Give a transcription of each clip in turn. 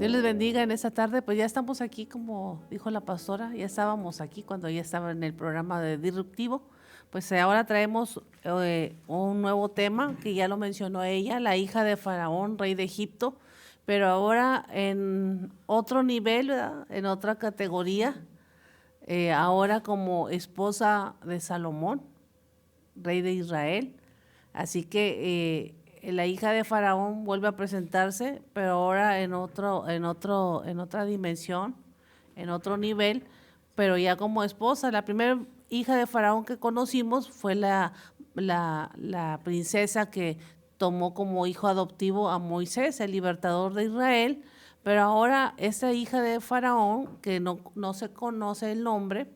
Dios les bendiga en esta tarde. Pues ya estamos aquí, como dijo la pastora, ya estábamos aquí cuando ya estaba en el programa de Disruptivo. Pues ahora traemos un nuevo tema que ya lo mencionó ella, la hija de Faraón, rey de Egipto, pero ahora en otro nivel, ¿verdad? En otra categoría, ahora como esposa de Salomón, rey de Israel. Así que la hija de Faraón vuelve a presentarse, pero ahora en otra dimensión, en otro nivel, pero ya como esposa. La primera hija de Faraón que conocimos fue la princesa que tomó como hijo adoptivo a Moisés, el libertador de Israel, pero ahora esta hija de Faraón, que no se conoce el nombre,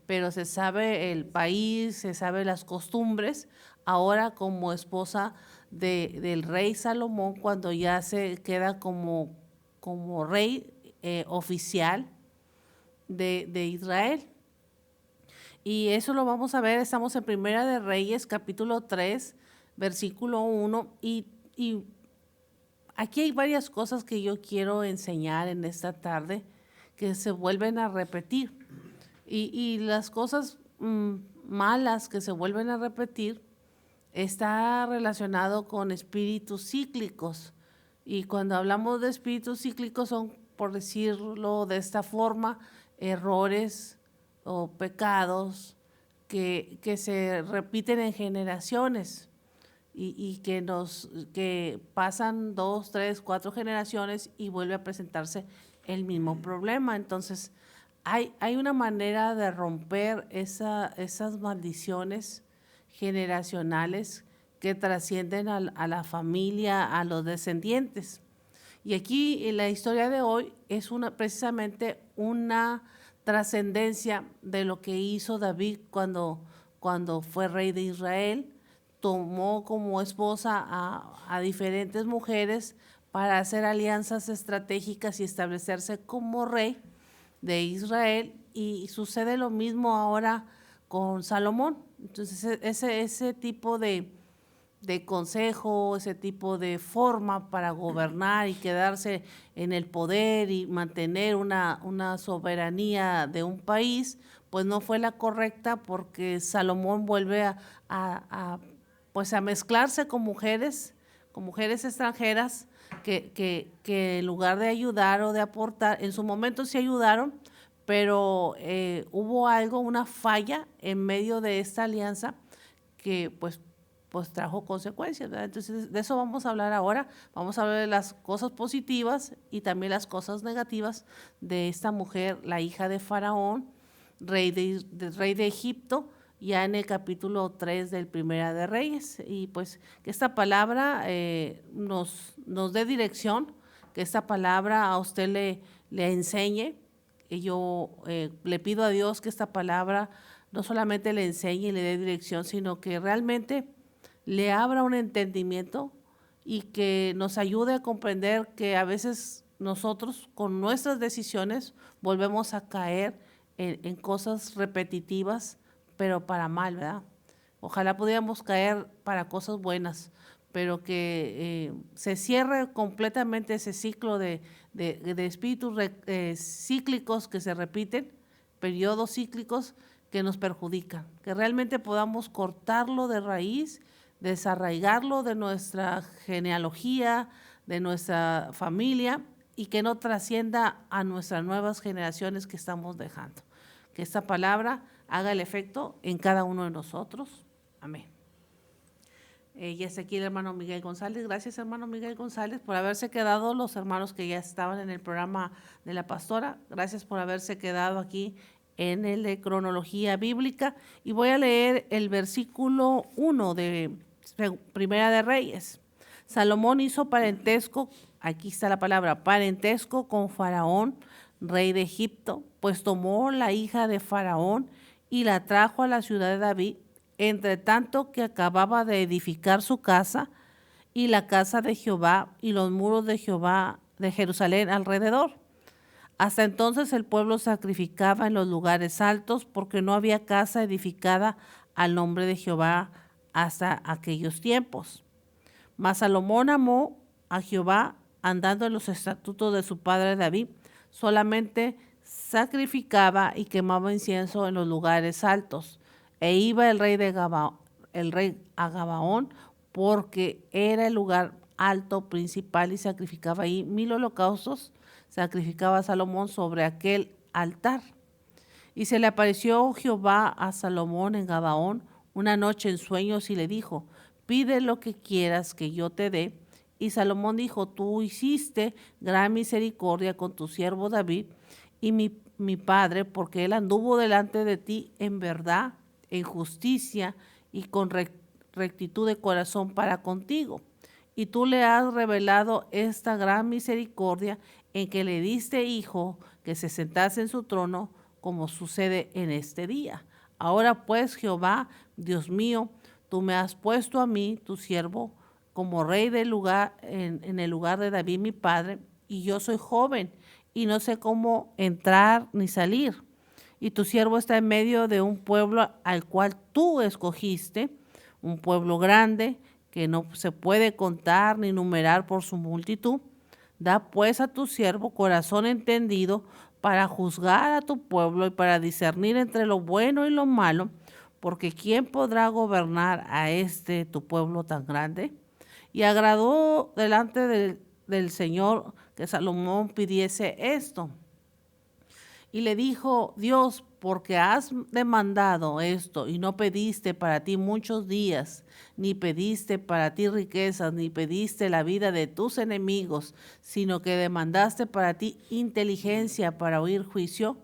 pero se sabe el país, se sabe las costumbres, ahora como esposa del rey Salomón, cuando ya se queda como rey oficial de Israel. Y eso lo vamos a ver, estamos en Primera de Reyes, capítulo 3, versículo 1, y aquí hay varias cosas que yo quiero enseñar en esta tarde que se vuelven a repetir. Y las cosas malas que se vuelven a repetir está relacionado con espíritus cíclicos. Y cuando hablamos de espíritus cíclicos son, por decirlo de esta forma, errores o pecados que se repiten en generaciones y que pasan 2, 3, 4 generaciones y vuelve a presentarse el mismo problema. Entonces, hay una manera de romper esas maldiciones generacionales que trascienden a la familia, a los descendientes. Y aquí en la historia de hoy es precisamente una trascendencia de lo que hizo David cuando fue rey de Israel. Tomó como esposa a diferentes mujeres para hacer alianzas estratégicas y establecerse como rey de Israel, y sucede lo mismo ahora con Salomón. Entonces ese tipo de consejo, ese tipo de forma para gobernar y quedarse en el poder y mantener una soberanía de un país, pues no fue la correcta, porque Salomón vuelve pues a mezclarse con mujeres extranjeras que en lugar de ayudar o de aportar, en su momento sí ayudaron, pero hubo una falla en medio de esta alianza que pues trajo consecuencias, ¿verdad? Entonces, de eso vamos a hablar ahora. Vamos a hablar de las cosas positivas y también las cosas negativas de esta mujer, la hija de Faraón, rey de Egipto, ya en el capítulo 3 del Primera de Reyes. Y pues que esta palabra nos dé dirección, que esta palabra a usted le enseñe. Y yo le pido a Dios que esta palabra no solamente le enseñe y le dé dirección, sino que realmente le abra un entendimiento y que nos ayude a comprender que a veces nosotros con nuestras decisiones volvemos a caer en cosas repetitivas, pero para mal, ¿verdad? Ojalá pudiéramos caer para cosas buenas, pero que se cierre completamente ese ciclo de espíritus cíclicos que se repiten, periodos cíclicos que nos perjudican, que realmente podamos cortarlo de raíz, desarraigarlo de nuestra genealogía, de nuestra familia, y que no trascienda a nuestras nuevas generaciones que estamos dejando. Que esta palabra haga el efecto en cada uno de nosotros. Amén. Ya está aquí el hermano Miguel González. Gracias, hermano Miguel González, por haberse quedado, los hermanos que ya estaban en el programa de la pastora. Gracias por haberse quedado aquí en el de cronología bíblica. Y voy a leer el versículo 1 de Primera de Reyes. Salomón hizo parentesco, aquí está la palabra, parentesco con Faraón, rey de Egipto, pues tomó la hija de Faraón y la trajo a la ciudad de David, entre tanto que acababa de edificar su casa y la casa de Jehová y los muros de Jehová de Jerusalén alrededor. Hasta entonces el pueblo sacrificaba en los lugares altos, porque no había casa edificada al nombre de Jehová hasta aquellos tiempos. Mas Salomón amó a Jehová, andando en los estatutos de su padre David, solamente sacrificaba y quemaba incienso en los lugares altos. E iba el rey a Gabaón, porque era el lugar alto principal, y sacrificaba ahí 1000 holocaustos. Sacrificaba a Salomón sobre aquel altar. Y se le apareció Jehová a Salomón en Gabaón una noche en sueños y le dijo: pide lo que quieras que yo te dé. Y Salomón dijo: tú hiciste gran misericordia con tu siervo David y mi padre, porque él anduvo delante de ti en verdad, en justicia y con rectitud de corazón para contigo. Y tú le has revelado esta gran misericordia en que le diste hijo que se sentase en su trono, como sucede en este día. Ahora pues, Jehová, Dios mío, tú me has puesto a mí, tu siervo, como rey del lugar, en el lugar de David mi padre, y yo soy joven y no sé cómo entrar ni salir. Y tu siervo está en medio de un pueblo al cual tú escogiste, un pueblo grande que no se puede contar ni numerar por su multitud. Da pues a tu siervo corazón entendido para juzgar a tu pueblo y para discernir entre lo bueno y lo malo, porque ¿quién podrá gobernar a tu pueblo tan grande? Y agradó delante del Señor que Salomón pidiese esto. Y le dijo Dios: porque has demandado esto y no pediste para ti muchos días, ni pediste para ti riquezas, ni pediste la vida de tus enemigos, sino que demandaste para ti inteligencia para oír juicio.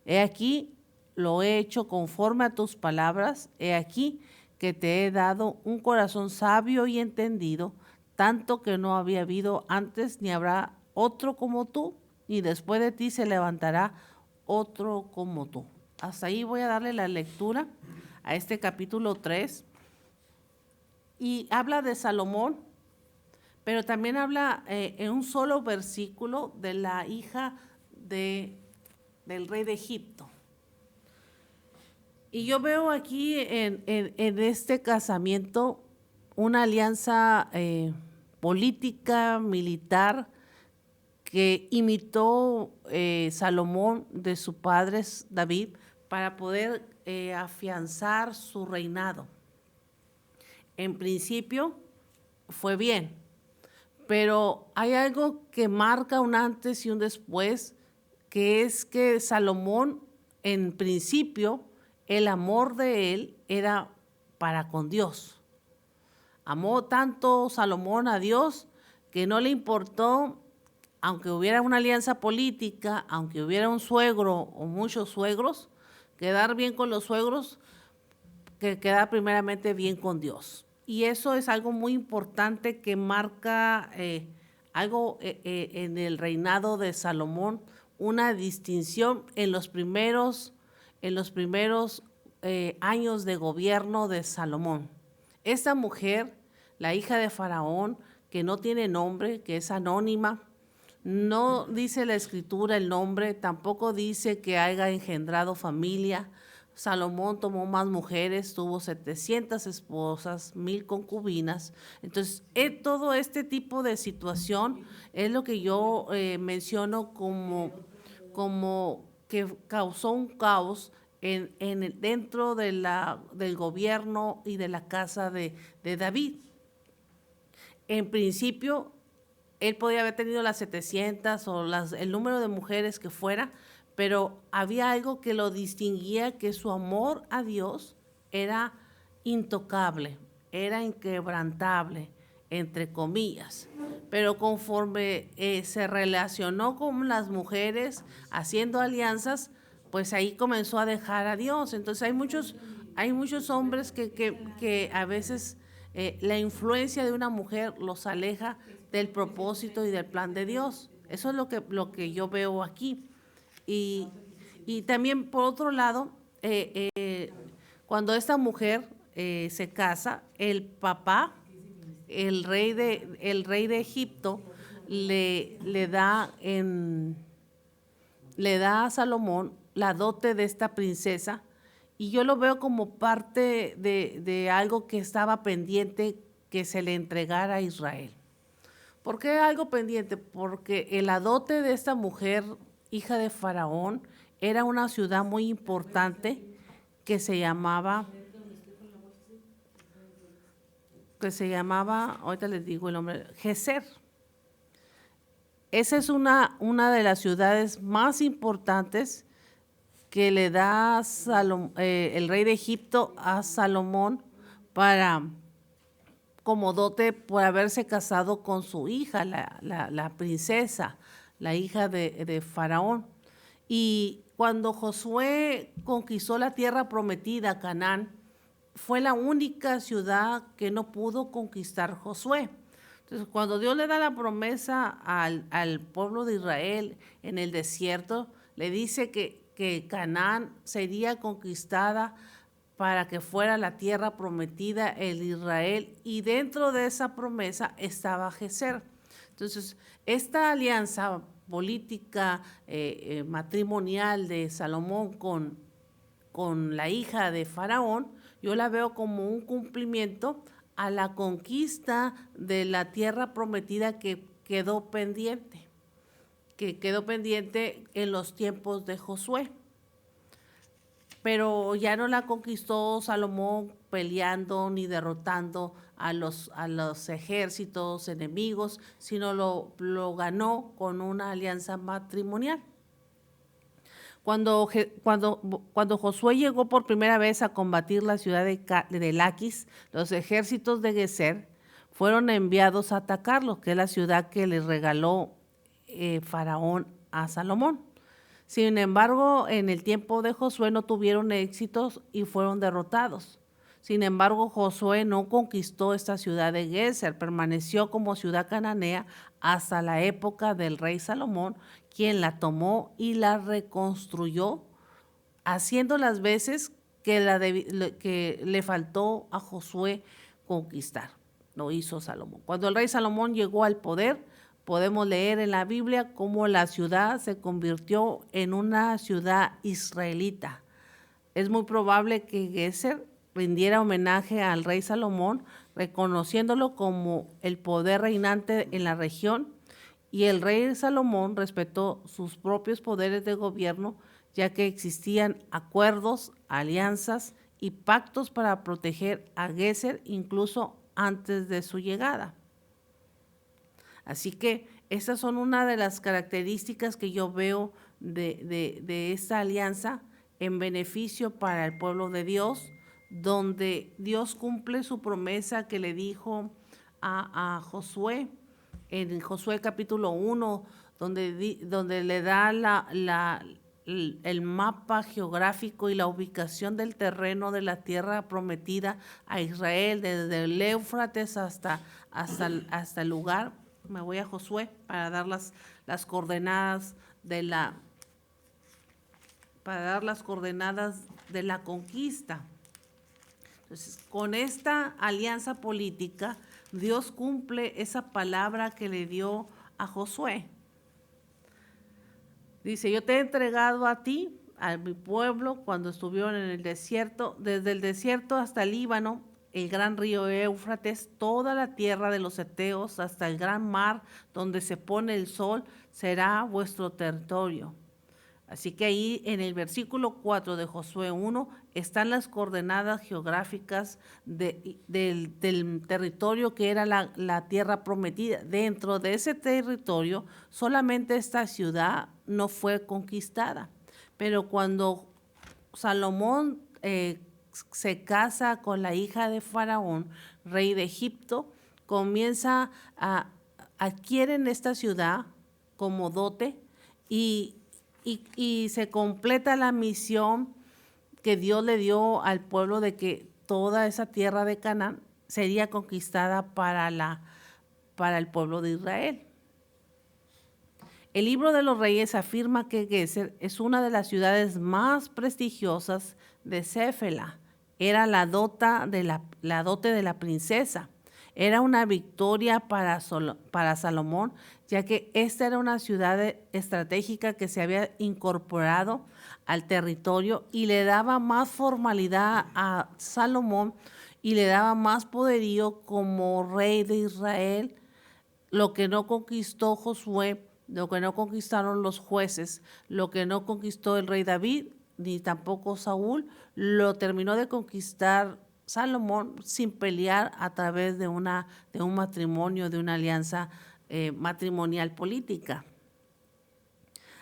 He aquí, lo he hecho conforme a tus palabras. He aquí que te he dado un corazón sabio y entendido, tanto que no había habido antes ni habrá otro como tú, ni después de ti se levantará otro como tú. Hasta ahí voy a darle la lectura a este capítulo 3. Y habla de Salomón, pero también habla en un solo versículo de la hija del rey de Egipto. Y yo veo aquí en este casamiento una alianza política, militar, que imitó Salomón de su padre David para poder afianzar su reinado. En principio fue bien, pero hay algo que marca un antes y un después, que es que Salomón, en principio, el amor de él era para con Dios. Amó tanto Salomón a Dios que no le importó, aunque hubiera una alianza política, aunque hubiera un suegro o muchos suegros, quedar bien con los suegros, que quedar primeramente bien con Dios. Y eso es algo muy importante que marca algo en el reinado de Salomón, una distinción en los primeros años de gobierno de Salomón. Esta mujer, la hija de Faraón, que no tiene nombre, que es anónima, no dice la escritura el nombre, tampoco dice que haya engendrado familia. Salomón tomó más mujeres, tuvo 700 esposas, 1000 concubinas. Entonces, todo este tipo de situación es lo que yo menciono como que causó un caos dentro del gobierno y de la casa de David. En principio, él podía haber tenido las 700 o el número de mujeres que fuera, pero había algo que lo distinguía, que su amor a Dios era intocable, era inquebrantable, entre comillas. Pero conforme se relacionó con las mujeres haciendo alianzas, pues ahí comenzó a dejar a Dios. Entonces hay muchos hombres que a veces la influencia de una mujer los aleja del propósito y del plan de Dios. Eso es lo que yo veo aquí. Y también, por otro lado, cuando esta mujer se casa, el papá, el rey de Egipto, le da a Salomón la dote de esta princesa, y yo lo veo como parte de algo que estaba pendiente que se le entregara a Israel. ¿Por qué algo pendiente? Porque el dote de esta mujer, hija de Faraón, era una ciudad muy importante que se llamaba, ahorita les digo el nombre, Geser. Esa es una de las ciudades más importantes que le da el rey de Egipto a Salomón como dote por haberse casado con su hija, la princesa, la hija de Faraón. Y cuando Josué conquistó la tierra prometida, Canaán, fue la única ciudad que no pudo conquistar Josué. Entonces, cuando Dios le da la promesa al pueblo de Israel en el desierto, le dice que Canaán sería conquistada para que fuera la tierra prometida el Israel, y dentro de esa promesa estaba Geser. Entonces, esta alianza política matrimonial de Salomón con la hija de Faraón, yo la veo como un cumplimiento a la conquista de la tierra prometida que quedó pendiente en los tiempos de Josué. Pero ya no la conquistó Salomón peleando ni derrotando a los ejércitos enemigos, sino lo ganó con una alianza matrimonial. Cuando Josué llegó por primera vez a combatir la ciudad de Laquis, los ejércitos de Geser fueron enviados a atacarlo, que es la ciudad que les regaló Faraón a Salomón. Sin embargo, en el tiempo de Josué no tuvieron éxitos y fueron derrotados. Sin embargo, Josué no conquistó esta ciudad de Geser, permaneció como ciudad cananea hasta la época del rey Salomón, quien la tomó y la reconstruyó, haciendo las veces que le faltó a Josué conquistar. Lo hizo Salomón. Cuando el rey Salomón llegó al poder, podemos leer en la Biblia cómo la ciudad se convirtió en una ciudad israelita. Es muy probable que Geser rindiera homenaje al rey Salomón, reconociéndolo como el poder reinante en la región, y el rey Salomón respetó sus propios poderes de gobierno, ya que existían acuerdos, alianzas y pactos para proteger a Geser incluso antes de su llegada. Así que esas son una de las características que yo veo de esta alianza en beneficio para el pueblo de Dios, donde Dios cumple su promesa que le dijo a Josué, en Josué capítulo 1, donde le da el mapa geográfico y la ubicación del terreno de la tierra prometida a Israel, desde el Éufrates hasta el lugar. Me voy a Josué para dar las coordenadas de la conquista. Entonces, con esta alianza política, Dios cumple esa palabra que le dio a Josué. Dice, yo te he entregado a ti, a mi pueblo, cuando estuvieron en el desierto, desde el desierto hasta el Líbano, el gran río Éufrates, toda la tierra de los heteos, hasta el gran mar donde se pone el sol, será vuestro territorio. Así que ahí en el versículo 4 de Josué 1 están las coordenadas geográficas del territorio que era la tierra prometida. Dentro de ese territorio solamente esta ciudad no fue conquistada, pero cuando Salomón se casa con la hija de Faraón, rey de Egipto, adquieren esta ciudad como dote y se completa la misión que Dios le dio al pueblo de que toda esa tierra de Canaán sería conquistada para el pueblo de Israel. El libro de los Reyes afirma que Geser es una de las ciudades más prestigiosas de Céfela. Era la dote de la princesa. Era una victoria para Salomón, ya que esta era una ciudad estratégica que se había incorporado al territorio y le daba más formalidad a Salomón y le daba más poderío como rey de Israel lo que no conquistó Josué, lo que no conquistaron los jueces, lo que no conquistó el rey David, ni tampoco Saúl, lo terminó de conquistar Salomón sin pelear a través de un matrimonio, de una alianza matrimonial política.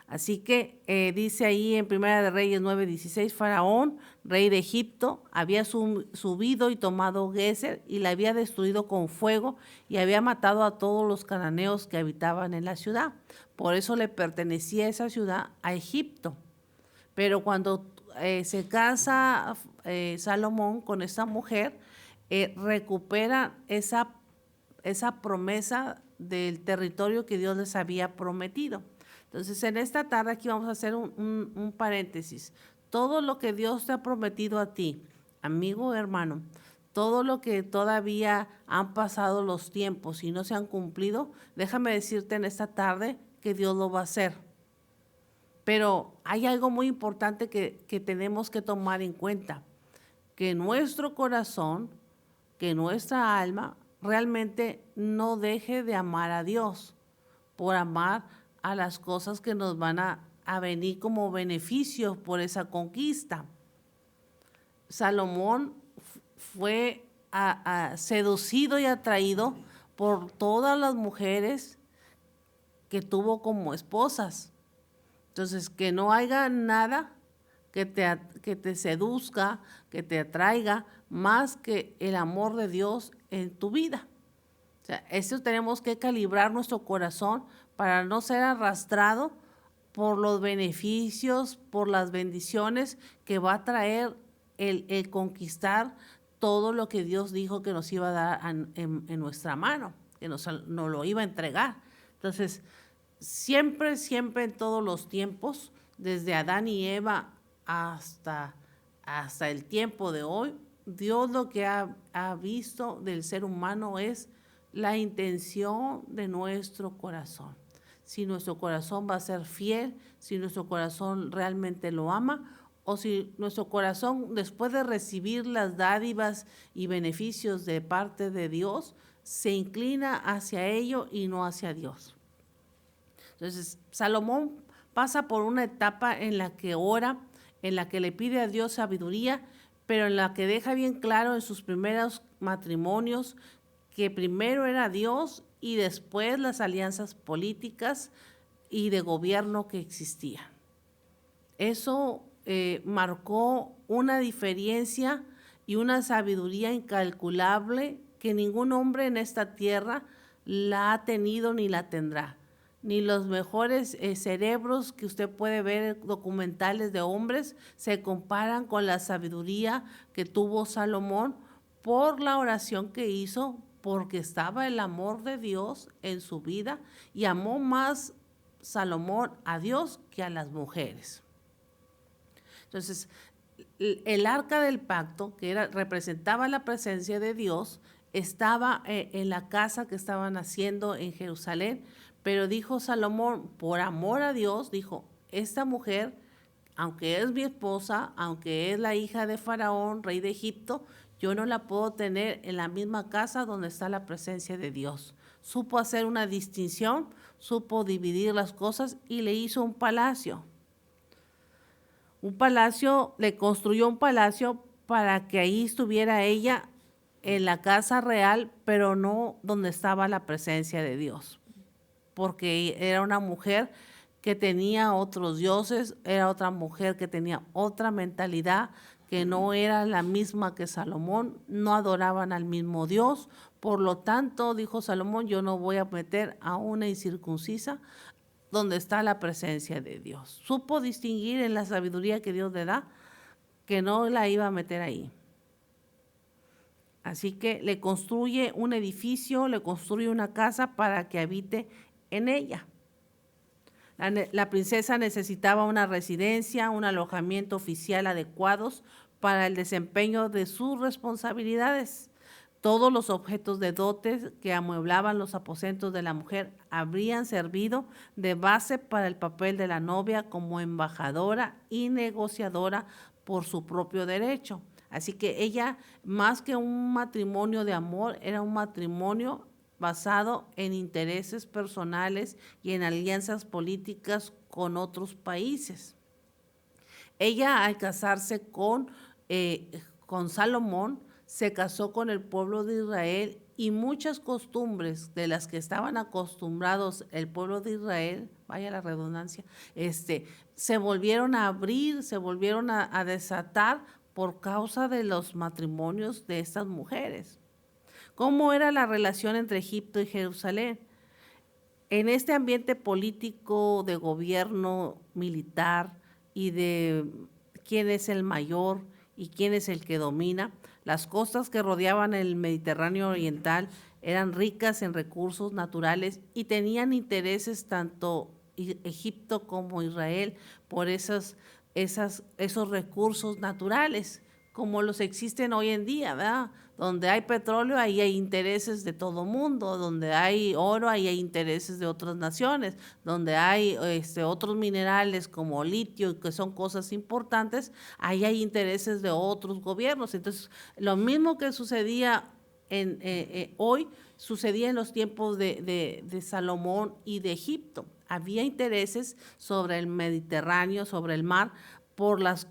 Así que dice ahí en Primera de Reyes 9:16, Faraón, rey de Egipto, había subido y tomado Geser y la había destruido con fuego y había matado a todos los cananeos que habitaban en la ciudad. Por eso le pertenecía esa ciudad a Egipto. Pero cuando se casa Salomón con esta mujer, recupera esa promesa del territorio que Dios les había prometido. Entonces, en esta tarde aquí vamos a hacer un paréntesis. Todo lo que Dios te ha prometido a ti, amigo, hermano, todo lo que todavía han pasado los tiempos y no se han cumplido, déjame decirte en esta tarde que Dios lo va a hacer. Pero hay algo muy importante que tenemos que tomar en cuenta, que nuestro corazón, que nuestra alma realmente no deje de amar a Dios por amar a las cosas que nos van a venir como beneficios por esa conquista. Salomón fue seducido y atraído por todas las mujeres que tuvo como esposas. Entonces, que no haya nada que te seduzca, que te atraiga, más que el amor de Dios en tu vida. O sea, eso tenemos que calibrar nuestro corazón para no ser arrastrado por los beneficios, por las bendiciones que va a traer el conquistar todo lo que Dios dijo que nos iba a dar en nuestra mano, que nos lo iba a entregar. Entonces, siempre en todos los tiempos, desde Adán y Eva hasta el tiempo de hoy, Dios lo que ha visto del ser humano es la intención de nuestro corazón. Si nuestro corazón va a ser fiel, si nuestro corazón realmente lo ama, o si nuestro corazón, después de recibir las dádivas y beneficios de parte de Dios, se inclina hacia ello y no hacia Dios. Entonces, Salomón pasa por una etapa en la que ora, en la que le pide a Dios sabiduría, pero en la que deja bien claro en sus primeros matrimonios que primero era Dios y después las alianzas políticas y de gobierno que existían. Eso marcó una diferencia y una sabiduría incalculable que ningún hombre en esta tierra la ha tenido ni la tendrá. Ni los mejores cerebros que usted puede ver documentales de hombres se comparan con la sabiduría que tuvo Salomón por la oración que hizo, porque estaba el amor de Dios en su vida y amó más Salomón a Dios que a las mujeres. Entonces, el arca del pacto, que representaba la presencia de Dios, estaba en la casa que estaban haciendo en Jerusalén, pero dijo Salomón, por amor a Dios, dijo, esta mujer, aunque es mi esposa, aunque es la hija de Faraón, rey de Egipto, yo no la puedo tener en la misma casa donde está la presencia de Dios. Supo hacer una distinción, supo dividir las cosas y le hizo un palacio. Le construyó un palacio para que ahí estuviera ella en la casa real, pero no donde estaba la presencia de Dios, porque era una mujer que tenía otros dioses, era otra mujer que tenía otra mentalidad, que no era la misma que Salomón, no adoraban al mismo Dios. Por lo tanto, dijo Salomón, yo no voy a meter a una incircuncisa donde está la presencia de Dios. Supo distinguir en la sabiduría que Dios le da que no la iba a meter ahí. Así que le construye un edificio, le construye una casa para que habite en ella. La princesa necesitaba una residencia, un alojamiento oficial adecuados para el desempeño de sus responsabilidades. Todos los objetos de dotes que amueblaban los aposentos de la mujer habrían servido de base para el papel de la novia como embajadora y negociadora por su propio derecho. Así que ella, más que un matrimonio de amor, era un matrimonio basado en intereses personales y en alianzas políticas con otros países. Ella, al casarse con Salomón, se casó con el pueblo de Israel, y muchas costumbres de las que estaban acostumbrados el pueblo de Israel, vaya la redundancia, se volvieron a abrir, se volvieron a desatar por causa de los matrimonios de estas mujeres. ¿Cómo era la relación entre Egipto y Jerusalén? En este ambiente político, de gobierno militar y de quién es el mayor y quién es el que domina, las costas que rodeaban el Mediterráneo oriental eran ricas en recursos naturales y tenían intereses tanto Egipto como Israel por esos recursos naturales, como los existen hoy en día, ¿verdad? Donde hay petróleo, ahí hay intereses de todo mundo; donde hay oro, ahí hay intereses de otras naciones; donde hay otros minerales como litio, que son cosas importantes, ahí hay intereses de otros gobiernos. Entonces, lo mismo que sucedía hoy, sucedía en los tiempos de Salomón y de Egipto. Había intereses sobre el Mediterráneo, sobre el mar, por los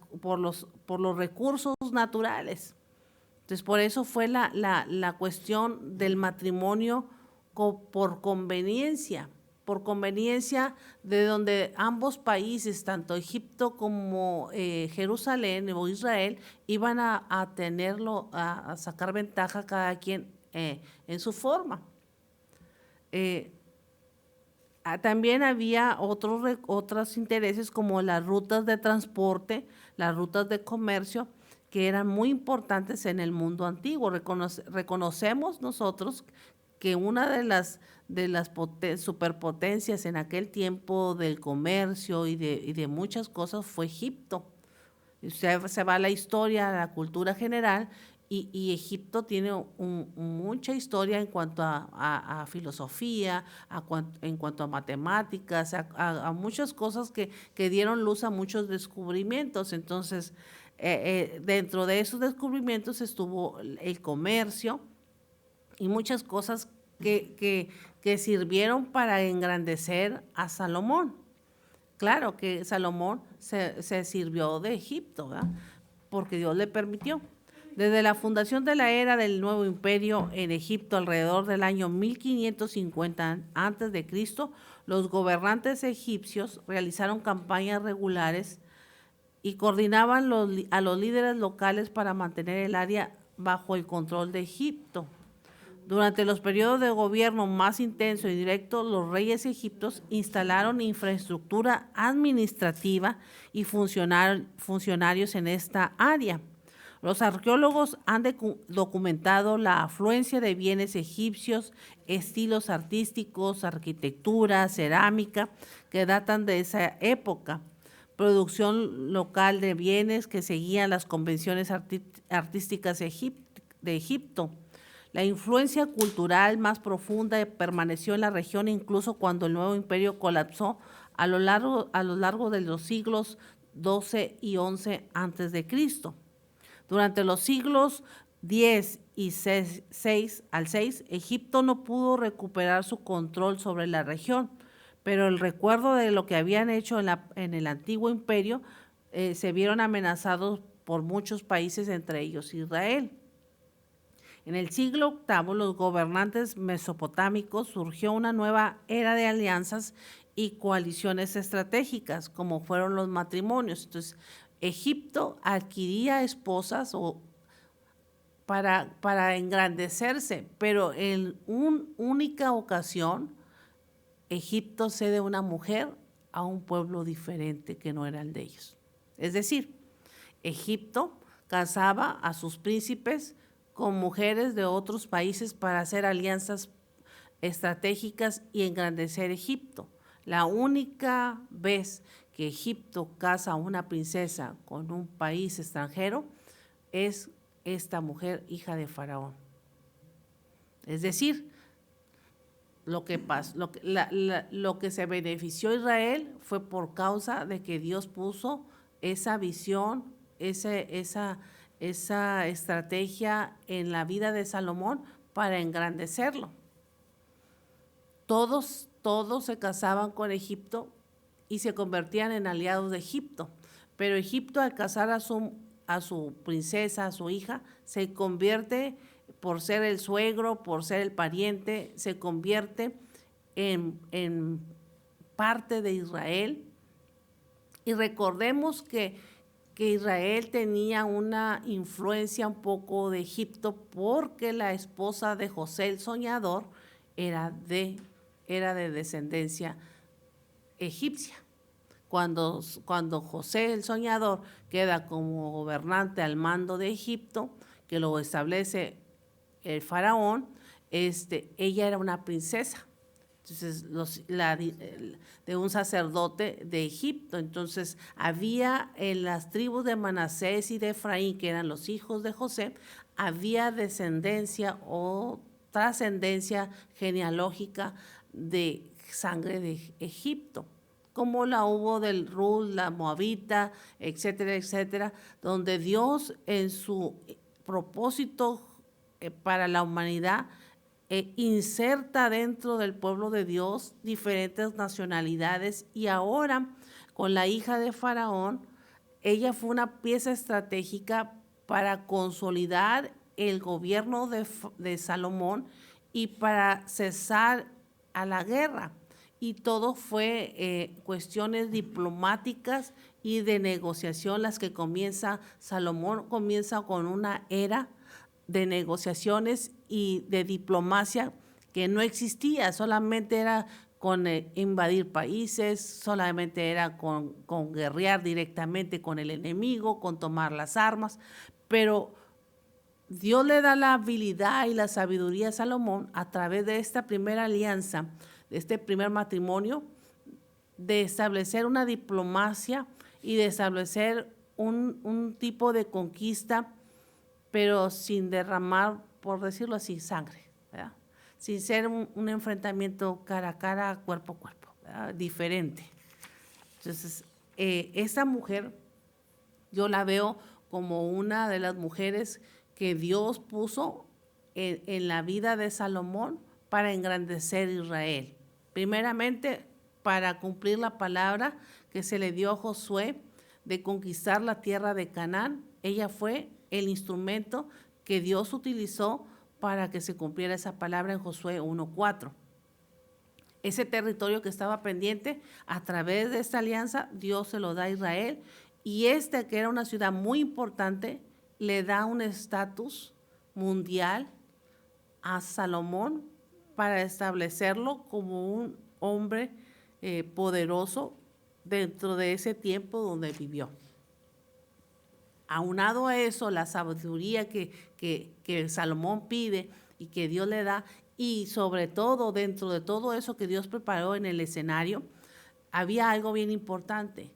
recursos naturales. Entonces, por eso fue la cuestión del matrimonio por conveniencia de donde ambos países, tanto Egipto como Jerusalén o Israel, iban a tenerlo, a sacar ventaja cada quien en su forma. También había otros intereses, como las rutas de transporte, las rutas de comercio, que eran muy importantes en el mundo antiguo. Reconocemos nosotros que una de las superpotencias en aquel tiempo del comercio y de muchas cosas fue Egipto. Se va a la historia, a la cultura general, y Egipto tiene mucha historia en cuanto a filosofía, en cuanto a matemáticas, a muchas cosas que dieron luz a muchos descubrimientos. Entonces, dentro de esos descubrimientos estuvo el comercio y muchas cosas que sirvieron para engrandecer a Salomón. Claro que Salomón se sirvió de Egipto, ¿verdad? Porque Dios le permitió. Desde la fundación de la era del nuevo imperio en Egipto, alrededor del año 1550 a.C., los gobernantes egipcios realizaron campañas regulares y coordinaban a los líderes locales para mantener el área bajo el control de Egipto. Durante los periodos de gobierno más intenso y directo, los reyes egipcios instalaron infraestructura administrativa y funcionarios en esta área. Los arqueólogos han documentado la afluencia de bienes egipcios, estilos artísticos, arquitectura, cerámica, que datan de esa época, producción local de bienes que seguían las convenciones artísticas de Egipto. La influencia cultural más profunda permaneció en la región incluso cuando el nuevo imperio colapsó a lo largo de los siglos XII y XI a.C. Durante los siglos X y VI, Egipto no pudo recuperar su control sobre la región, pero el recuerdo de lo que habían hecho en el antiguo imperio se vieron amenazados por muchos países, entre ellos Israel. En el siglo VIII, los gobernantes mesopotámicos, surgió una nueva era de alianzas y coaliciones estratégicas, como fueron los matrimonios. Entonces, Egipto adquiría esposas para engrandecerse, pero en una única ocasión, Egipto cede una mujer a un pueblo diferente que no era el de ellos. Es decir, Egipto casaba a sus príncipes con mujeres de otros países para hacer alianzas estratégicas y engrandecer Egipto. La única vez que Egipto casa a una princesa con un país extranjero es esta mujer, hija de Faraón. Es decir, lo que se benefició Israel fue por causa de que Dios puso esa visión, esa estrategia en la vida de Salomón para engrandecerlo. todos se casaban con Egipto y se convertían en aliados de Egipto. Pero Egipto, al casar a su princesa, a su hija, se convierte, por ser el suegro, por ser el pariente, se convierte en parte de Israel. Y recordemos que Israel tenía una influencia un poco de Egipto porque la esposa de José el soñador era de descendencia egipcia. Cuando José el soñador queda como gobernante al mando de Egipto, que lo establece el faraón, ella era una princesa. Entonces, de un sacerdote de Egipto. Entonces, había en las tribus de Manasés y de Efraín, que eran los hijos de José, había descendencia o trascendencia genealógica de sangre de Egipto, como la hubo del Rut, la Moabita, etcétera, etcétera, donde Dios en su propósito para la humanidad inserta dentro del pueblo de Dios diferentes nacionalidades, y ahora con la hija de Faraón, ella fue una pieza estratégica para consolidar el gobierno de Salomón y para cesar a la guerra. Y todo fue cuestiones diplomáticas y de negociación las que comienza. Salomón comienza con una era de negociaciones y de diplomacia que no existía, solamente era con invadir países, solamente era con guerrear directamente con el enemigo, con tomar las armas, pero Dios le da la habilidad y la sabiduría a Salomón a través de esta primera alianza, de este primer matrimonio, de establecer una diplomacia y de establecer un tipo de conquista, pero sin derramar, por decirlo así, sangre, ¿verdad? Sin ser un enfrentamiento cara a cara, cuerpo a cuerpo, ¿verdad? Diferente. Entonces, esta mujer yo la veo como una de las mujeres que Dios puso en la vida de Salomón para engrandecer Israel. Primeramente, para cumplir la palabra que se le dio a Josué de conquistar la tierra de Canaán. Ella fue el instrumento que Dios utilizó para que se cumpliera esa palabra en Josué 1:4. Ese territorio que estaba pendiente, a través de esta alianza, Dios se lo da a Israel, y que era una ciudad muy importante, le da un estatus mundial a Salomón para establecerlo como un hombre poderoso dentro de ese tiempo donde vivió. Aunado a eso, la sabiduría que Salomón pide y que Dios le da, y sobre todo dentro de todo eso que Dios preparó en el escenario, había algo bien importante,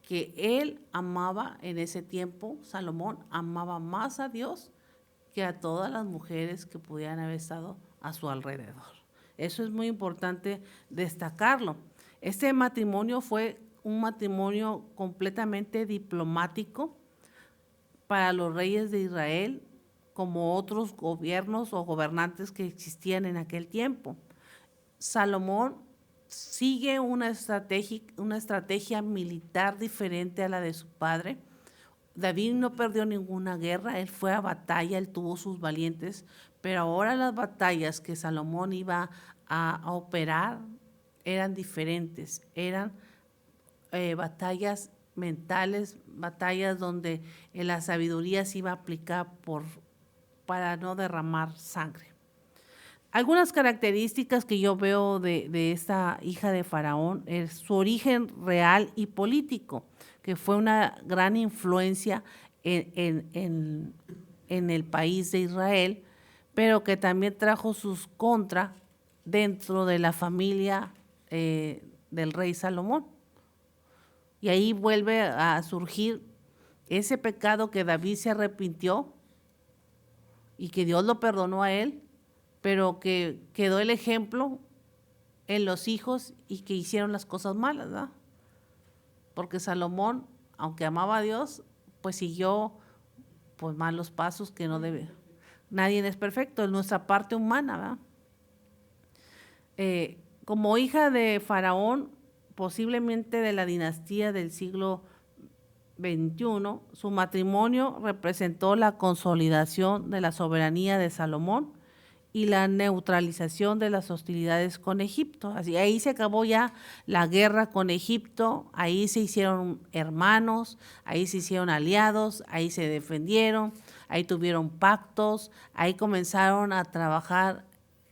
que él amaba en ese tiempo. Salomón amaba más a Dios que a todas las mujeres que pudieran haber estado a su alrededor. Eso es muy importante destacarlo. Este matrimonio fue un matrimonio completamente diplomático para los reyes de Israel, como otros gobiernos o gobernantes que existían en aquel tiempo. Salomón sigue una estrategia militar diferente a la de su padre. David no perdió ninguna guerra, él fue a batalla, él tuvo sus valientes, pero ahora las batallas que Salomón iba a operar eran diferentes, eran batallas mentales, batallas donde la sabiduría se iba a aplicar para no derramar sangre. Algunas características que yo veo de esta hija de Faraón es su origen real y político, que fue una gran influencia en el país de Israel, pero que también trajo sus contras dentro de la familia del rey Salomón. Y ahí vuelve a surgir ese pecado que David se arrepintió y que Dios lo perdonó a él, pero que quedó el ejemplo en los hijos y que hicieron las cosas malas, ¿verdad? Porque Salomón, aunque amaba a Dios, pues siguió pues malos pasos que no debe. Nadie es perfecto, es nuestra parte humana, ¿verdad? Como hija de Faraón, posiblemente de la dinastía del siglo XXI, su matrimonio representó la consolidación de la soberanía de Salomón y la neutralización de las hostilidades con Egipto. Así, ahí se acabó ya la guerra con Egipto, ahí se hicieron hermanos, ahí se hicieron aliados, ahí se defendieron, ahí tuvieron pactos, ahí comenzaron a trabajar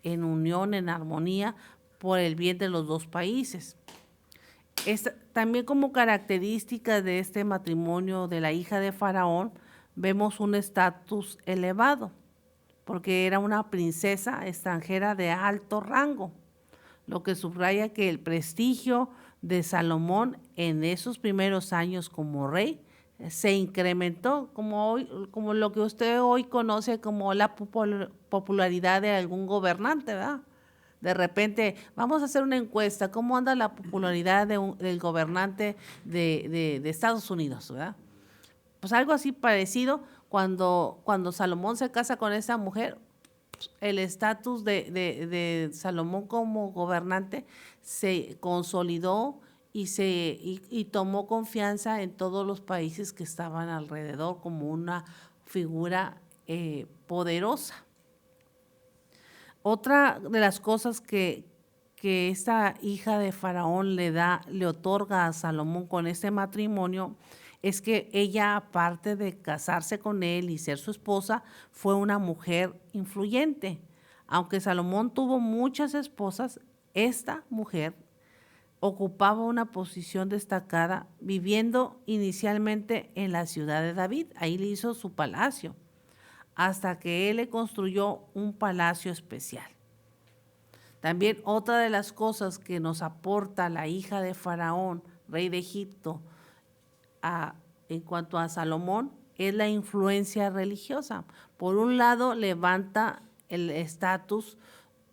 en unión, en armonía, por el bien de los dos países. También como característica de este matrimonio de la hija de Faraón, vemos un estatus elevado, porque era una princesa extranjera de alto rango, lo que subraya que el prestigio de Salomón en esos primeros años como rey se incrementó, como lo que usted hoy conoce como la popularidad de algún gobernante, ¿verdad? De repente, vamos a hacer una encuesta, ¿cómo anda la popularidad del gobernante de Estados Unidos, ¿verdad? Pues algo así parecido, cuando Salomón se casa con esa mujer, el estatus de Salomón como gobernante se consolidó y tomó confianza en todos los países que estaban alrededor como una figura poderosa. Otra de las cosas que esta hija de Faraón le otorga a Salomón con este matrimonio es que ella, aparte de casarse con él y ser su esposa, fue una mujer influyente. Aunque Salomón tuvo muchas esposas, esta mujer ocupaba una posición destacada, viviendo inicialmente en la ciudad de David. Ahí le hizo su palacio, hasta que él le construyó un palacio especial. También otra de las cosas que nos aporta la hija de Faraón, rey de Egipto, en cuanto a Salomón, es la influencia religiosa. Por un lado, levanta el estatus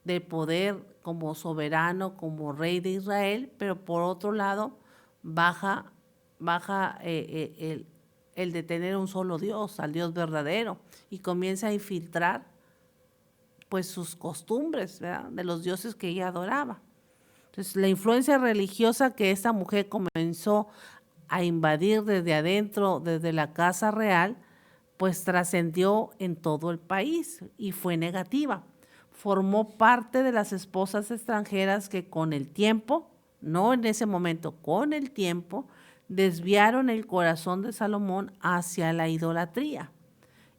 de poder como soberano, como rey de Israel, pero por otro lado, baja el de tener un solo Dios, al Dios verdadero, y comienza a infiltrar pues sus costumbres, ¿verdad?, de los dioses que ella adoraba. Entonces, la influencia religiosa que esta mujer comenzó a invadir desde adentro, desde la casa real, pues trascendió en todo el país y fue negativa. Formó parte de las esposas extranjeras que con el tiempo, no en ese momento, con el tiempo, desviaron el corazón de Salomón hacia la idolatría,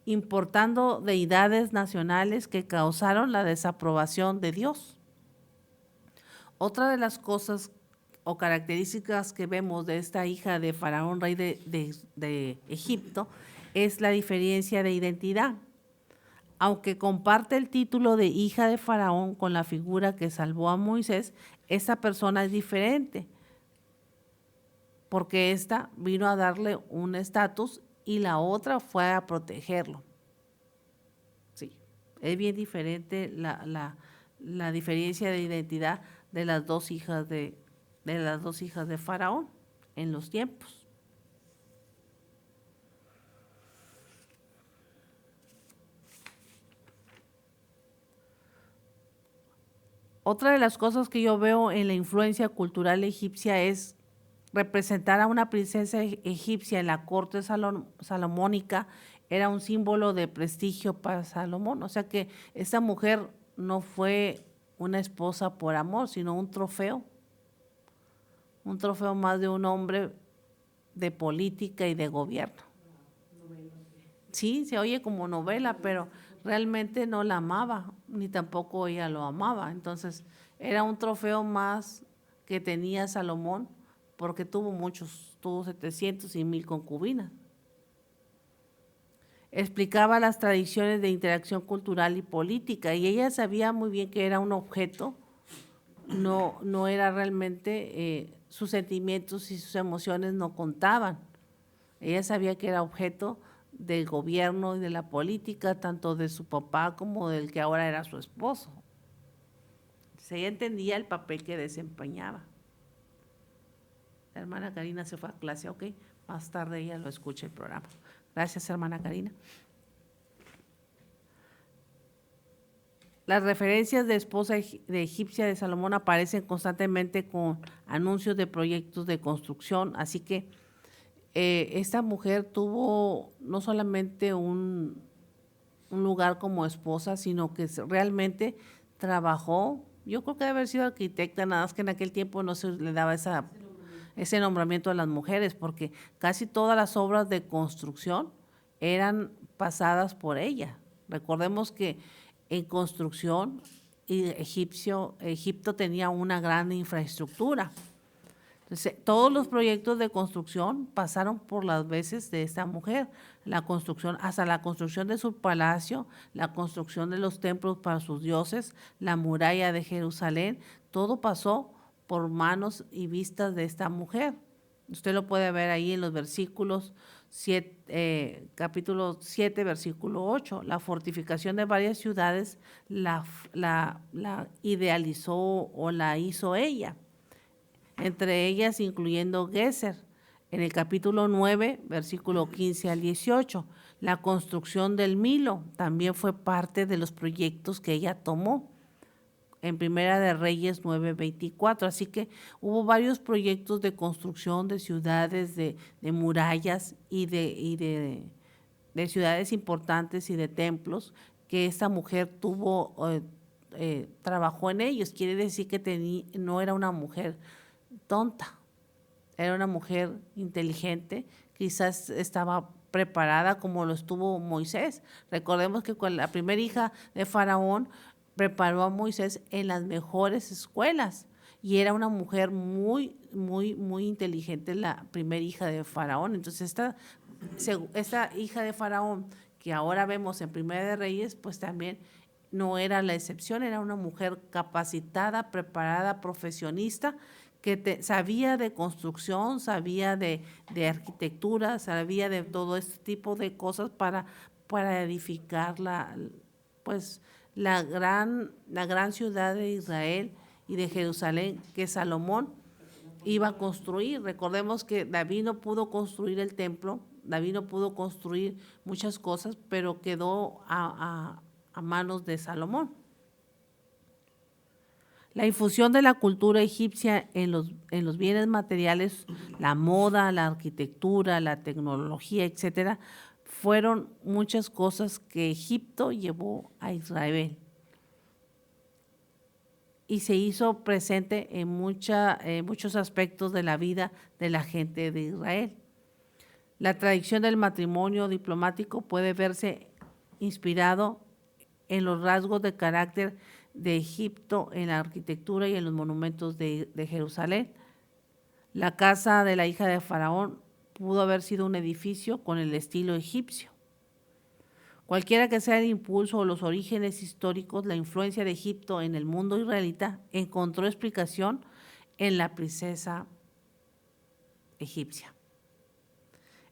importando deidades nacionales que causaron la desaprobación de Dios. Otra de las cosas o características que vemos de esta hija de Faraón, rey de Egipto, es la diferencia de identidad. Aunque comparte el título de hija de Faraón con la figura que salvó a Moisés, esta persona es diferente, porque esta vino a darle un estatus y la otra fue a protegerlo. Sí, es bien diferente la diferencia de identidad de las dos hijas de Faraón en los tiempos. Otra de las cosas que yo veo en la influencia cultural egipcia es representar a una princesa egipcia en la corte salomónica era un símbolo de prestigio para Salomón. O sea que esta mujer no fue una esposa por amor, sino un trofeo más de un hombre de política y de gobierno. Sí, se oye como novela, pero realmente no la amaba, ni tampoco ella lo amaba. Entonces, era un trofeo más que tenía Salomón, porque tuvo 700 y 1000 concubinas. Explicaba las tradiciones de interacción cultural y política, y ella sabía muy bien que era un objeto, no era realmente, sus sentimientos y sus emociones no contaban. Ella sabía que era objeto del gobierno y de la política, tanto de su papá como del que ahora era su esposo. Ella entendía el papel que desempeñaba. La hermana Karina se fue a clase, ok, más tarde ella lo escucha el programa. Gracias, hermana Karina. Las referencias de esposa de egipcia de Salomón aparecen constantemente con anuncios de proyectos de construcción, así que esta mujer tuvo no solamente un lugar como esposa, sino que realmente trabajó. Yo creo que debe haber sido arquitecta, nada más que en aquel tiempo no se le daba ese nombramiento a las mujeres, porque casi todas las obras de construcción eran pasadas por ella. Recordemos que en construcción Egipto tenía una gran infraestructura. Entonces, todos los proyectos de construcción pasaron por las veces de esta mujer, la construcción, hasta la construcción de su palacio, la construcción de los templos para sus dioses, la muralla de Jerusalén, todo pasó por manos y vistas de esta mujer. Usted lo puede ver ahí en los versículos 7, capítulo 7, versículo 8. La fortificación de varias ciudades la idealizó o la hizo ella, entre ellas incluyendo Geser. En el capítulo 9, versículo 15 al 18, la construcción del Milo también fue parte de los proyectos que ella tomó en Primera de Reyes 9:24. Así que hubo varios proyectos de construcción de ciudades, de murallas y de ciudades importantes y de templos que esta mujer trabajó en ellos. Quiere decir que no era una mujer tonta, era una mujer inteligente, quizás estaba preparada como lo estuvo Moisés. Recordemos que con la primera hija de Faraón preparó a Moisés en las mejores escuelas y era una mujer muy, muy, muy inteligente, la primera hija de Faraón. Entonces esta hija de Faraón que ahora vemos en Primera de Reyes, pues también no era la excepción, era una mujer capacitada, preparada, profesionista, que sabía de construcción, sabía de arquitectura, sabía de todo este tipo de cosas para edificar la gran ciudad de Israel y de Jerusalén que Salomón iba a construir. Recordemos que David no pudo construir el templo, David no pudo construir muchas cosas, pero quedó a manos de Salomón. La infusión de la cultura egipcia en los bienes materiales, la moda, la arquitectura, la tecnología, etcétera, fueron muchas cosas que Egipto llevó a Israel y se hizo presente en muchos aspectos de la vida de la gente de Israel. La tradición del matrimonio diplomático puede verse inspirado en los rasgos de carácter de Egipto, en la arquitectura y en los monumentos de Jerusalén. La casa de la hija de Faraón pudo haber sido un edificio con el estilo egipcio. Cualquiera que sea el impulso o los orígenes históricos, la influencia de Egipto en el mundo israelita encontró explicación en la princesa egipcia.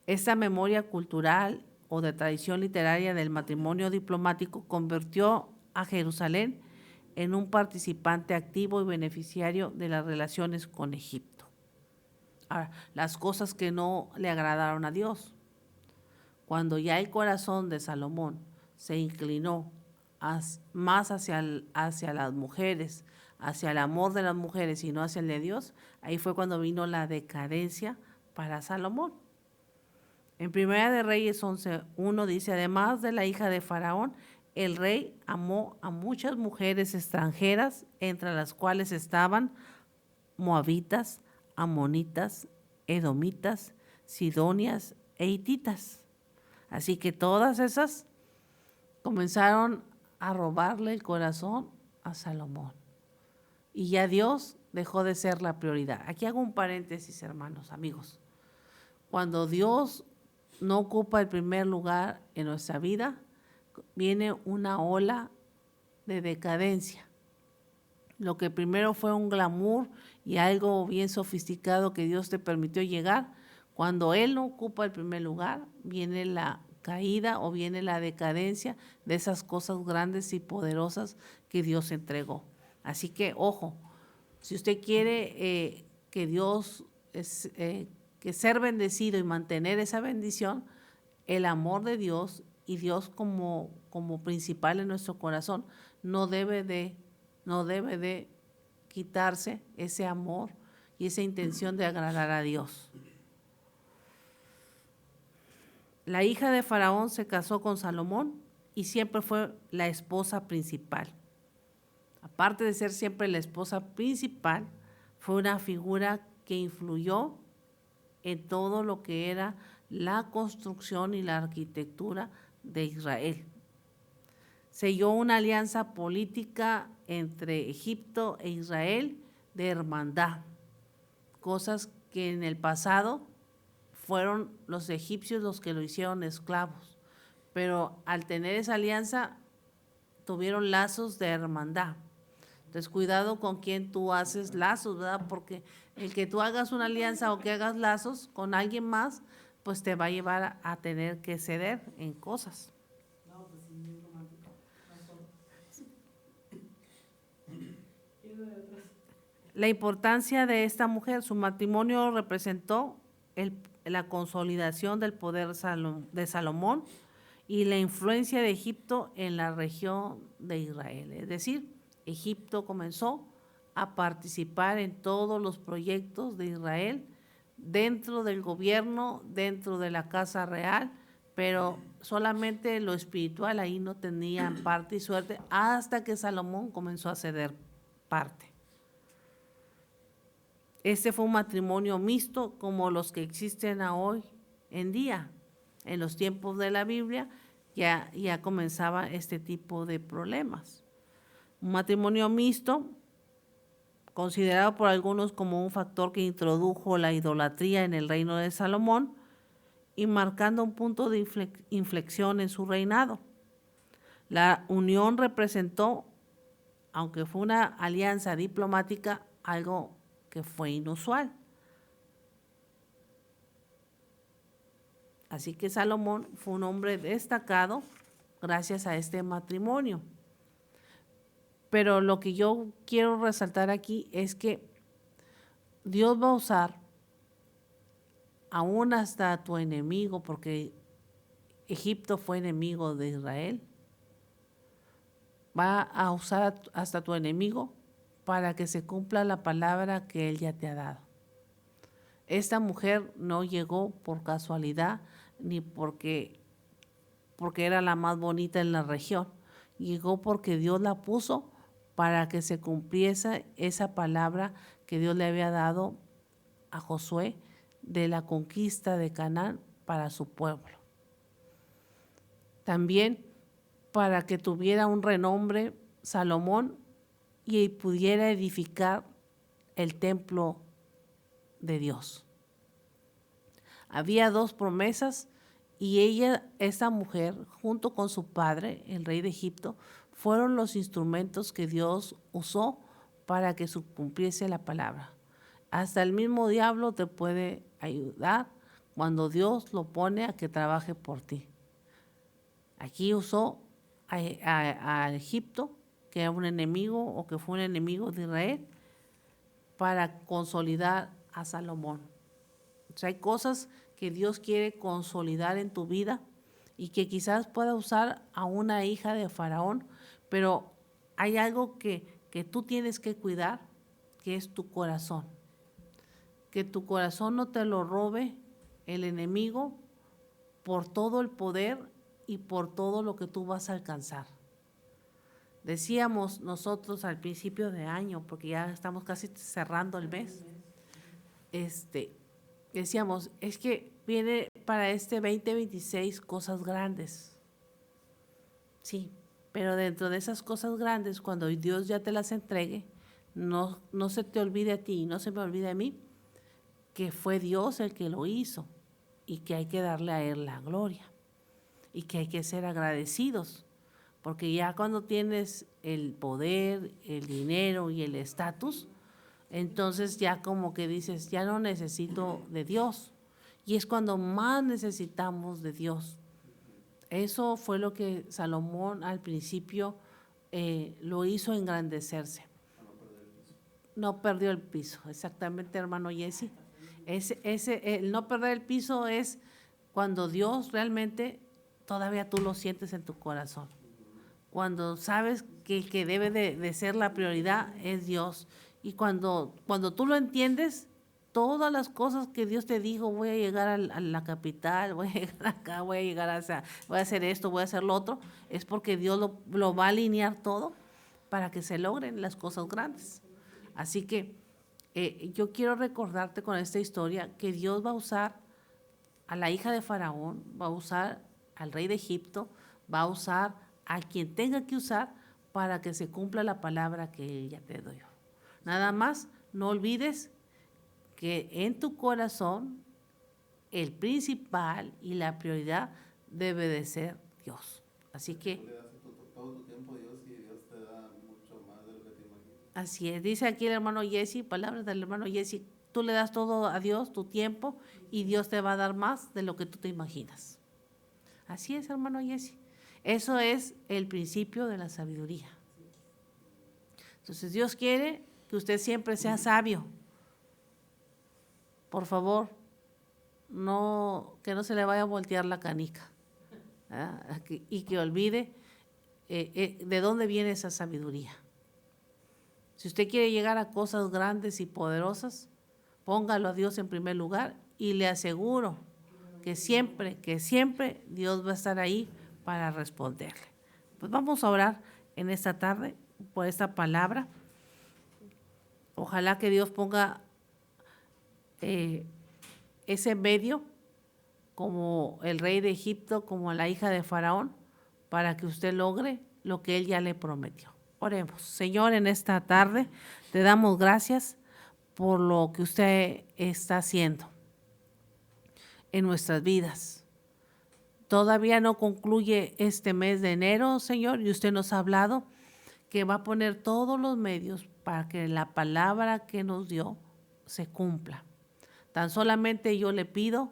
Esta memoria cultural o de tradición literaria del matrimonio diplomático convirtió a Jerusalén en un participante activo y beneficiario de las relaciones con Egipto. Ahora, las cosas que no le agradaron a Dios. Cuando ya el corazón de Salomón se inclinó más hacia las mujeres, hacia el amor de las mujeres y no hacia el de Dios, ahí fue cuando vino la decadencia para Salomón. En Primera de Reyes 11:1 dice, además de la hija de Faraón, el rey amó a muchas mujeres extranjeras, entre las cuales estaban moabitas, amonitas, edomitas, sidonias e hititas. Así que todas esas comenzaron a robarle el corazón a Salomón. Y ya Dios dejó de ser la prioridad. Aquí hago un paréntesis, hermanos, amigos. Cuando Dios no ocupa el primer lugar en nuestra vida, viene una ola de decadencia. Lo que primero fue un glamour y algo bien sofisticado que Dios te permitió llegar, cuando Él no ocupa el primer lugar, viene la caída o viene la decadencia de esas cosas grandes y poderosas que Dios entregó. Así que, ojo, si usted quiere que Dios, que ser bendecido y mantener esa bendición, el amor de Dios y Dios como principal en nuestro corazón no debe de quitarse ese amor y esa intención de agradar a Dios. La hija de Faraón se casó con Salomón y siempre fue la esposa principal. Aparte de ser siempre la esposa principal, fue una figura que influyó en todo lo que era la construcción y la arquitectura de Israel. Selló una alianza política entre Egipto e Israel de hermandad, cosas que en el pasado fueron los egipcios los que lo hicieron esclavos, pero al tener esa alianza tuvieron lazos de hermandad. Entonces, cuidado con quién tú haces lazos, ¿verdad? Porque el que tú hagas una alianza o que hagas lazos con alguien más, pues te va a llevar a tener que ceder en cosas. La importancia de esta mujer, su matrimonio representó la consolidación del poder de Salomón y la influencia de Egipto en la región de Israel. Es decir, Egipto comenzó a participar en todos los proyectos de Israel dentro del gobierno, dentro de la casa real, pero solamente lo espiritual ahí no tenían parte y suerte hasta que Salomón comenzó a ceder parte. Este fue un matrimonio mixto como los que existen hoy en día. En los tiempos de la Biblia ya comenzaba este tipo de problemas. Un matrimonio mixto, considerado por algunos como un factor que introdujo la idolatría en el reino de Salomón y marcando un punto de inflexión en su reinado. La unión representó, aunque fue una alianza diplomática, algo que fue inusual. Así que Salomón fue un hombre destacado gracias a este matrimonio. Pero lo que yo quiero resaltar aquí es que Dios va a usar aún hasta a tu enemigo, porque Egipto fue enemigo de Israel, va a usar hasta tu enemigo para que se cumpla la palabra que Él ya te ha dado. Esta mujer no llegó por casualidad ni porque era la más bonita en la región. Llegó porque Dios la puso para que se cumpliese esa palabra que Dios le había dado a Josué de la conquista de Canaán para su pueblo. También para que tuviera un renombre Salomón y pudiera edificar el templo de Dios. Había dos promesas y esa mujer, junto con su padre, el rey de Egipto, fueron los instrumentos que Dios usó para que se cumpliese la palabra. Hasta el mismo diablo te puede ayudar cuando Dios lo pone a que trabaje por ti. Aquí usó a Egipto, que era un enemigo o que fue un enemigo de Israel, para consolidar a Salomón. O sea, hay cosas que Dios quiere consolidar en tu vida y que quizás pueda usar a una hija de Faraón, pero hay algo que tú tienes que cuidar, que es tu corazón. Que tu corazón no te lo robe el enemigo por todo el poder y por todo lo que tú vas a alcanzar. Decíamos nosotros al principio de año, porque ya estamos casi cerrando el mes, decíamos, es que viene para este 2026 cosas grandes. Sí, pero dentro de esas cosas grandes, cuando Dios ya te las entregue, no se te olvide a ti, no se me olvide a mí, que fue Dios el que lo hizo y que hay que darle a Él la gloria y que hay que ser agradecidos, porque ya cuando tienes el poder, el dinero y el estatus, entonces ya como que dices, ya no necesito de Dios, y es cuando más necesitamos de Dios. Eso fue lo que Salomón al principio lo hizo engrandecerse. No perdió el piso, exactamente, hermano Jesse. El no perder el piso es cuando Dios realmente todavía tú lo sientes en tu corazón. Cuando sabes que el que debe de ser la prioridad es Dios. Y cuando tú lo entiendes, todas las cosas que Dios te dijo, voy a llegar a la capital, voy a llegar acá, voy a llegar voy a hacer esto, voy a hacer lo otro, es porque Dios lo va a alinear todo para que se logren las cosas grandes. Así que yo quiero recordarte con esta historia que Dios va a usar a la hija de Faraón, va a usar al rey de Egipto, va a usar a quien tenga que usar para que se cumpla la palabra que Él ya te dio. Nada más, no olvides que en tu corazón el principal y la prioridad debe de ser Dios. Así que tú le das todo tu tiempo a Dios y Dios te da mucho más de lo que te imaginas. así es, dice aquí el hermano Jesse, palabras del hermano Jesse, tú le das todo a Dios, tu tiempo, y Dios te va a dar más de lo que tú te imaginas. Así es, hermano Jesse. Eso es el principio de la sabiduría. Entonces Dios quiere que usted siempre sea sabio. Por favor, que no se le vaya a voltear la canica, ¿verdad? Y que olvide de dónde viene esa sabiduría. Si usted quiere llegar a cosas grandes y poderosas, póngalo a Dios en primer lugar y le aseguro que siempre Dios va a estar ahí para responderle. Pues vamos a orar en esta tarde por esta palabra. Ojalá que Dios ponga ese medio como el rey de Egipto, como la hija de Faraón, para que usted logre lo que Él ya le prometió. Oremos. Señor, en esta tarde te damos gracias por lo que usted está haciendo en nuestras vidas. Todavía no concluye este mes de enero, Señor, y usted nos ha hablado que va a poner todos los medios para que la palabra que nos dio se cumpla. Tan solamente yo le pido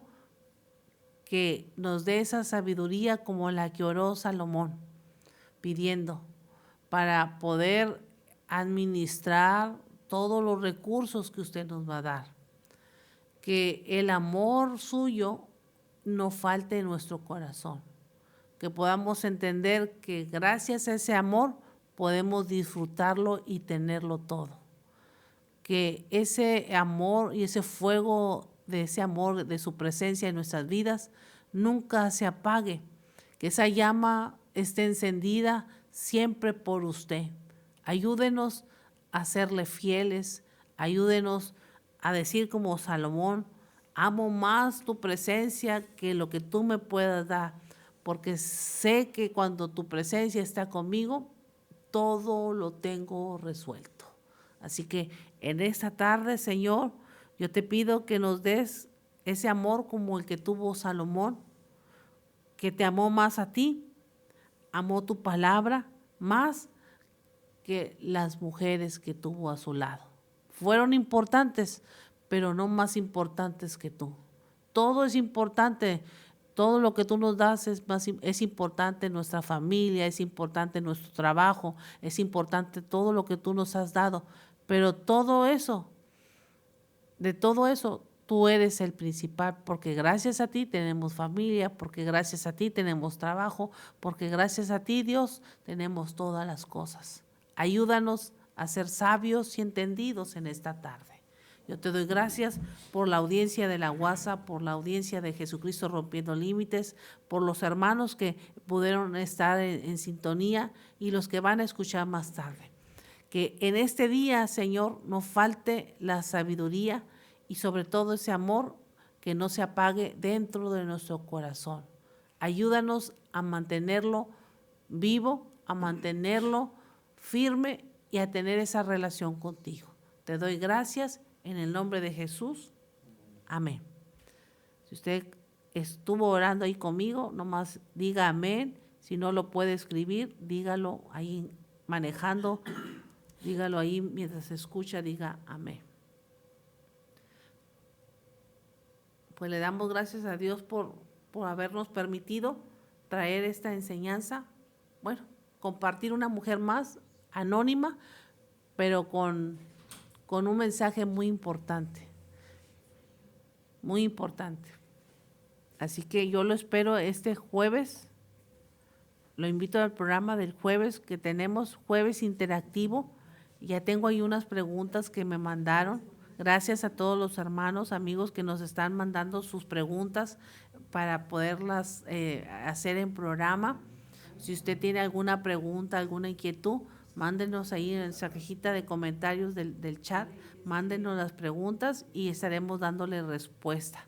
que nos dé esa sabiduría como la que oró Salomón, pidiendo para poder administrar todos los recursos que usted nos va a dar. Que el amor suyo no falte en nuestro corazón. Que podamos entender que gracias a ese amor podemos disfrutarlo y tenerlo todo. Que ese amor y ese fuego de ese amor, de su presencia en nuestras vidas, nunca se apague. Que esa llama esté encendida siempre por usted. Ayúdenos a serle fieles, ayúdenos a decir como Salomón, amo más tu presencia que lo que tú me puedas dar, porque sé que cuando tu presencia está conmigo, todo lo tengo resuelto. Así que en esta tarde, Señor, yo te pido que nos des ese amor como el que tuvo Salomón, que te amó más a ti, amó tu palabra más que las mujeres que tuvo a su lado. Fueron importantes, pero no más importantes que tú. Todo es importante, todo lo que tú nos das es importante en nuestra familia, es importante en nuestro trabajo, es importante todo lo que tú nos has dado, pero todo eso, de todo eso, tú eres el principal, porque gracias a ti tenemos familia, porque gracias a ti tenemos trabajo, porque gracias a ti, Dios, tenemos todas las cosas. Ayúdanos a ser sabios y entendidos en esta tarde. Yo te doy gracias por la audiencia de la WhatsApp, por la audiencia de Jesucristo Rompiendo Límites, por los hermanos que pudieron estar en sintonía y los que van a escuchar más tarde. Que en este día, Señor, no falte la sabiduría y sobre todo ese amor que no se apague dentro de nuestro corazón. Ayúdanos a mantenerlo vivo, a mantenerlo firme y a tener esa relación contigo. Te doy gracias en el nombre de Jesús. Amén. Si usted estuvo orando ahí conmigo, nomás diga amén. Si no lo puede escribir, dígalo ahí manejando. Dígalo ahí mientras se escucha, diga amén. Pues le damos gracias a Dios por habernos permitido traer esta enseñanza. Bueno, compartir una mujer más anónima, pero con un mensaje muy importante. Muy importante. Así que yo lo espero este jueves lo invito al programa del jueves que tenemos, jueves interactivo. Ya tengo ahí unas preguntas que me mandaron. Gracias a todos los hermanos, amigos que nos están mandando sus preguntas para poderlas hacer en programa. Si usted tiene alguna pregunta, alguna inquietud, mándenos ahí en esa cajita de comentarios del chat, mándenos las preguntas y estaremos dándole respuesta.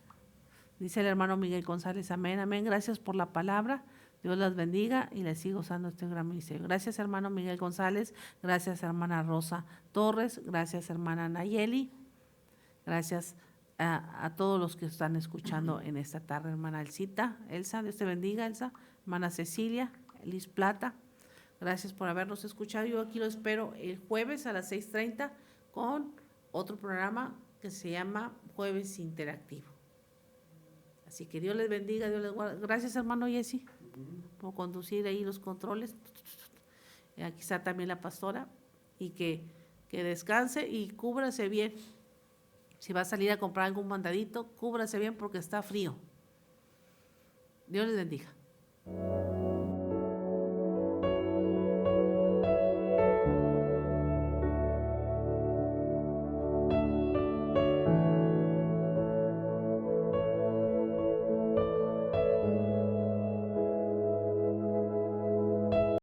Dice el hermano Miguel González, amén, amén, gracias por la palabra, Dios las bendiga y les sigo usando este gran ministerio. Gracias hermano Miguel González, gracias hermana Rosa Torres, gracias hermana Nayeli, gracias a todos los que están escuchando en esta tarde, hermana Elsa, Dios te bendiga Elsa, hermana Cecilia, Liz Plata, gracias por habernos escuchado. Yo aquí lo espero el jueves a las 6:30 con otro programa que se llama Jueves Interactivo. Así que Dios les bendiga, Dios les guarde. Gracias, hermano Jesse, por conducir ahí los controles. Aquí está también la pastora. Y que descanse y cúbrase bien. Si va a salir a comprar algún mandadito, cúbrase bien porque está frío. Dios les bendiga.